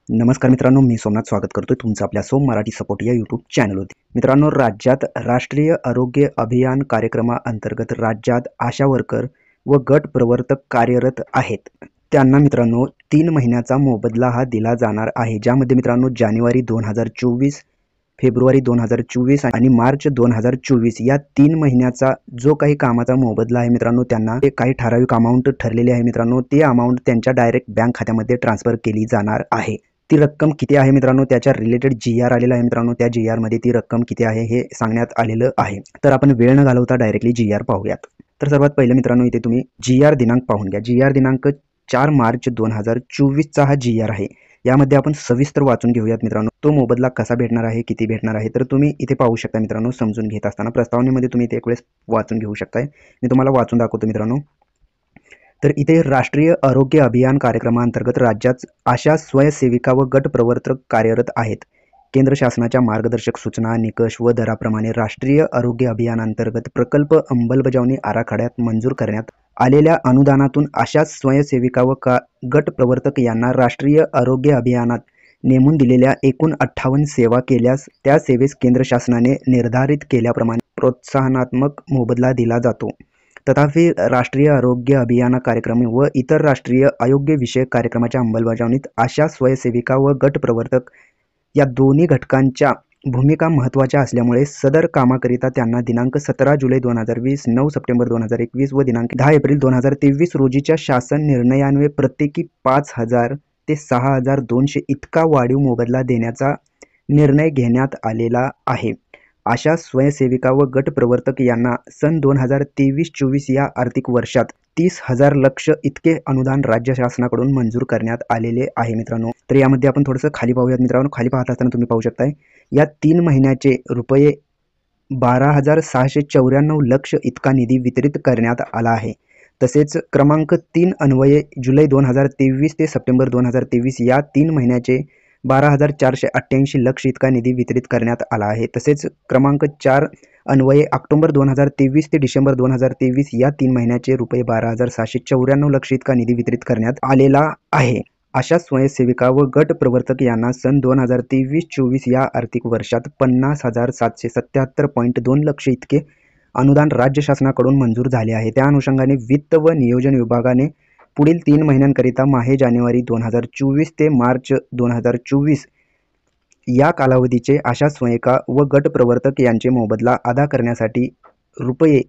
नमस्कार मित्रांनो, मी सोमनाथ स्वागत करतोय तुमचं आपल्या सोम मराठी सपोर्ट या यूट्यूब चॅनलवरती। मित्रांनो, राज्यात राष्ट्रीय आरोग्य अभियान कार्यक्रमाअंतर्गत राज्यात आशा वर्कर व गट प्रवर्तक कार्यरत आहेत। त्यांना मित्रांनो 3 महिन्याचा मोबदला हा दिला जाणार आहे, ज्यामध्ये मित्रांनो जानेवारी 2024, फेब्रुवारी 2024 आणि मार्च 2024 या 3 महिन्याचा जो काही कामाचा मोबदला आहे मित्रांनो, त्यांना काही ठराविक अमाऊंट ठरलेली आहे मित्रांनो। ती अमाऊंट त्यांच्या डायरेक्ट बँक खात्यामध्ये ट्रान्सफर केली जाणार आहे। ती रक्कम किती आहे मित्रांनो, त्याच्या रिलेटेड GR आलेला आहे मित्रांनो। त्या GR मध्ये ती रक्कम किती आहे हे सांगण्यात आलेलं आहे। तर आपण वेळ न घालवता डायरेक्टली GR पाहूयात। तर सर्वात पहिले मित्रांनो, इथे तुम्ही GR दिनांक पाहून घ्या। GR दिनांक 4 मार्च 2024 चा हा GR आहे। यामध्ये आपण सविस्तर वाचून घेऊयात मित्रांनो, तो मोबदला कसा भेटणार आहे, किती भेटणार आहे। तर तुम्ही इथे पाहू शकता मित्रांनो, समजून घेत असताना प्रस्तावनेमध्ये तुम्ही इथे एक वेळेस वाचून घेऊ शकताय। मी तुम्हाला वाचून दाखवतो मित्रांनो। तर इथे राष्ट्रीय आरोग्य अभियान कार्यक्रमांतर्गत राज्यात आशा स्वयंसेविका व गट प्रवर्तक कार्यरत आहेत। केंद्र शासनाच्या मार्गदर्शक सूचना, निकष व दराप्रमाणे राष्ट्रीय आरोग्य अभियानांतर्गत प्रकल्प अंमलबजावणी आराखड्यात मंजूर करण्यात आलेल्या अनुदानातून आशा स्वयंसेविका व गट प्रवर्तक यांना राष्ट्रीय आरोग्य अभियानात नेमून दिलेल्या एकूण 58 सेवा केल्यास त्या सेवेस केंद्र शासनाने निर्धारित केल्याप्रमाणे प्रोत्साहनात्मक मोबदला दिला जातो। तथापि राष्ट्रीय आरोग्य अभियान कार्यक्रम व इतर राष्ट्रीय आरोग्य विषयक कार्यक्रमाच्या अंमलबजावणीत आशा स्वयंसेविका व गट प्रवर्तक या दोन्ही घटकांच्या भूमिका महत्त्वाच्या असल्यामुळे सदर कामाकरिता त्यांना दिनांक 17 जुलै 2020, 9 सप्टेंबर 2021 व दिनांक 10 एप्रिल 2023 रोजीच्या शासन निर्णयान्वये प्रत्येकी 5,000 ते 6,200 इतका वाढीव मोबदला देण्याचा निर्णय घेण्यात आलेला आहे। आशा स्वयंसेविका व गट प्रवर्तक यांना सन 2023-24 या आर्थिक वर्षात 30,000 लक्ष इतके अनुदान राज्य शासनाकडून मंजूर करण्यात आलेले आहे मित्रांनो। तर यामध्ये आपण थोडंसं खाली पाहूयात मित्रांनो। खाली पाहत असताना तुम्ही पाहू शकताय, या 3 महिन्याचे रुपये 12,694 लक्ष इतका निधी वितरित करण्यात आला आहे। तसेच क्रमांक 3 अन्वये जुलै 2023 ते सप्टेंबर 2023 या 3 महिन्याचे 12,488 लक्ष इतका निधी वितरित करण्यात आला आहे। तसेच क्रमांक 4 अन्वये ऑक्टोबर 2023 ते डिसेंबर 2023 या 3 महिन्याचे रुपये 12,794 लक्ष इतका निधी वितरित करण्यात आलेला आहे। आशा स्वयंसेविका व गट प्रवर्तक यांना सन 2023-24 या आर्थिक वर्षात 50,777.2 लक्ष इतके अनुदान राज्य शासनाकडून मंजूर झाले आहे। त्या अनुषंगाने वित्त व नियोजन विभागाने पुढील 3 महिन्यांकरिता माहे जानेवारी 2024 ते मार्च 2024 या कालावधीचे आशा स्वयंसेविका व गट प्रवर्तक यांचे मोबदला अदा करण्यासाठी रुपये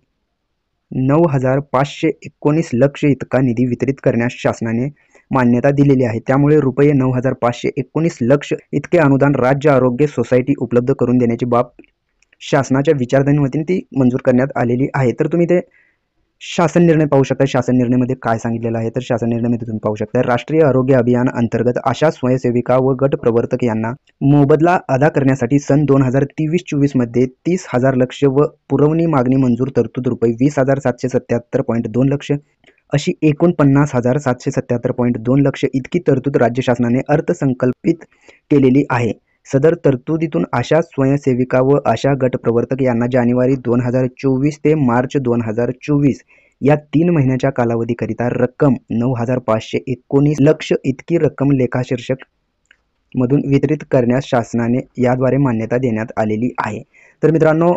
9,519 लक्ष इतका निधी वितरित करण्यास शासनाने मान्यता दिलेली आहे। त्यामुळे रुपये 9,519 लक्ष इतके अनुदान राज्य आरोग्य सोसायटी उपलब्ध करून देण्याची बाब शासनाच्या विचारधारेवरून ती मंजूर करण्यात आलेली आहे। तर तुम्ही ते शासन निर्णय पाहू शकता। शासन निर्णयामध्ये काय सांगितलेलं आहे, तर शासन निर्णयामध्ये तुम्ही पाहू शकता, राष्ट्रीय आरोग्य अभियान अंतर्गत आशा स्वयंसेविका व गट प्रवर्तक यांना मोबदला अदा करण्यासाठी सन 2023-24 मध्ये 30,000 लक्ष व पुरवणी मागणी मंजूर तरतूद रुपये 20,777.2 लक्ष अशी एकूण 50,777.2 लक्ष इतकी तरतूद राज्य शासनाने अर्थसंकल्पित केलेली आहे। सदर तरतुदीतून आशा स्वयंसेविका व आशा गट प्रवर्तक यांना जानेवारी 2024 ते मार्च 2024 या 3 महिन्याच्या कालावधीकरिता रक्कम 9,519 लक्ष इतकी रक्कम लेखाशीर्षक मधून वितरित करण्यास शासनाने याद्वारे मान्यता देण्यात आलेली आहे। तर मित्रांनो,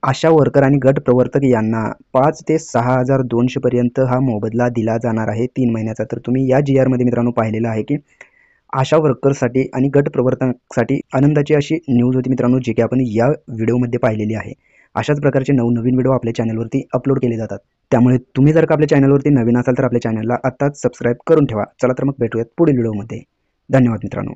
आशा वर्कर आणि गट प्रवर्तक यांना 5 ते 6,200 पर्यंत हा मोबदला दिला जाणार आहे 3 महिन्याचा। तर तुम्ही या GR मध्ये मित्रांनो पाहिलेलं आहे की आशा वर्करसाठी आणि गट प्रवर्तकांसाठी आनंदाची अशी न्यूज होती मित्रांनो, जी की आपण या व्हिडिओमध्ये पाहिलेली आहे। अशाच प्रकारचे नवनवीन व्हिडिओ आपल्या चॅनलवरती अपलोड केले जातात। त्यामुळे तुम्ही जर का आपल्या चॅनलवरती नवीन असाल तर आपल्या चॅनलला आत्ताच सबस्क्राईब करून ठेवा। चला तर मग भेटूयात पुढील व्हिडिओमध्ये। धन्यवाद मित्रांनो।